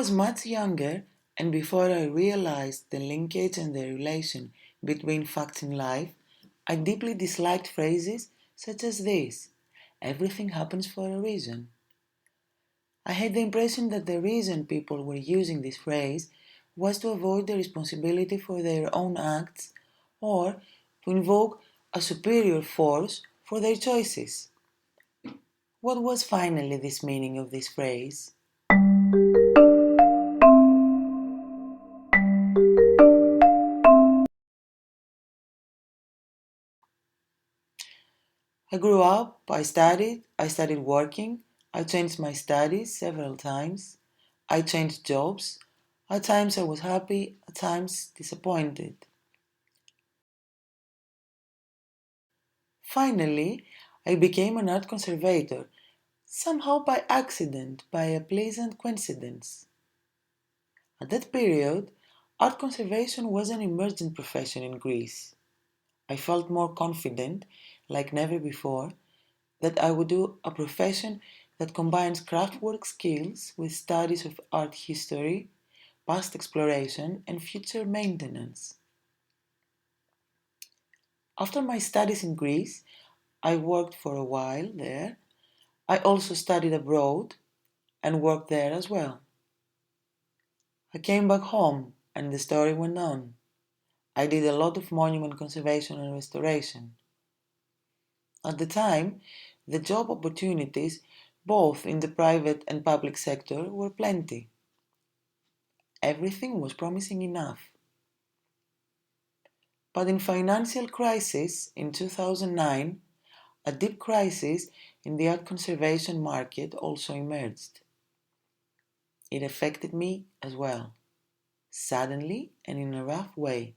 was much younger, and before I realized the linkage and the relation between facts in life, I deeply disliked phrases such as this: everything happens for a reason. I had the impression that the reason people were using this phrase was to avoid the responsibility for their own acts or to invoke a superior force for their choices. What was finally this meaning of this phrase? I grew up, I started working, I changed my studies several times, I changed jobs. At times I was happy, at times disappointed. Finally, I became an art conservator, somehow by accident, by a pleasant coincidence. At that period, art conservation was an emergent profession in Greece. I felt more confident, like never before, that I would do a profession that combines craftwork skills with studies of art history, past exploration, and future maintenance. After my studies in Greece, I worked for a while there. I also studied abroad and worked there as well. I came back home and the story went on. I did a lot of monument conservation and restoration. At the time, the job opportunities, both in the private and public sector, were plenty. Everything was promising enough. But in financial crisis in 2009, a deep crisis in the art conservation market also emerged. It affected me as well, suddenly and in a rough way.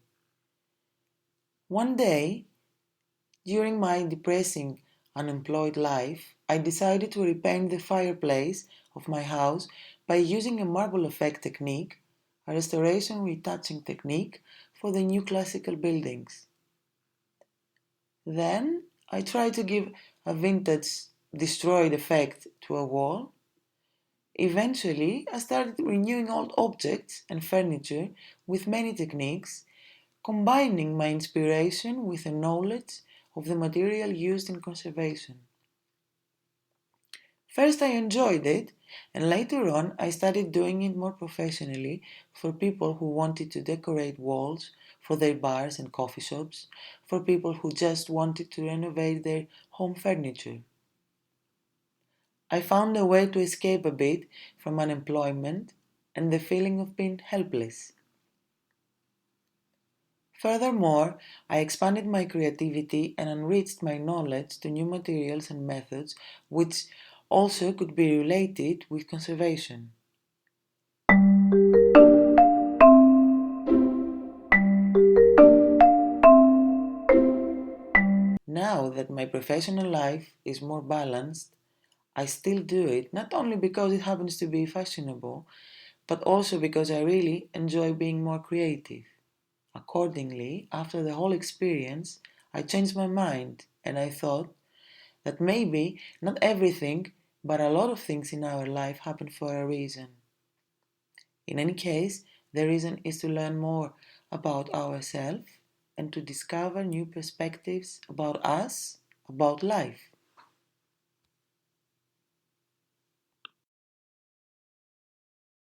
One day, during my depressing, unemployed life, I decided to repaint the fireplace of my house by using a marble effect technique, a restoration retouching technique for the new classical buildings. Then I tried to give a vintage destroyed effect to a wall. Eventually, I started renewing old objects and furniture with many techniques, combining my inspiration with the knowledge of the material used in conservation. First, I enjoyed it, and later on, I started doing it more professionally for people who wanted to decorate walls for their bars and coffee shops, for people who just wanted to renovate their home furniture. I found a way to escape a bit from unemployment and the feeling of being helpless. Furthermore, I expanded my creativity and enriched my knowledge to new materials and methods which also could be related with conservation. Now that my professional life is more balanced, I still do it not only because it happens to be fashionable, but also because I really enjoy being more creative. Accordingly, after the whole experience, I changed my mind and I thought that maybe not everything, but a lot of things in our life happen for a reason. In any case, the reason is to learn more about ourselves and to discover new perspectives about us, about life.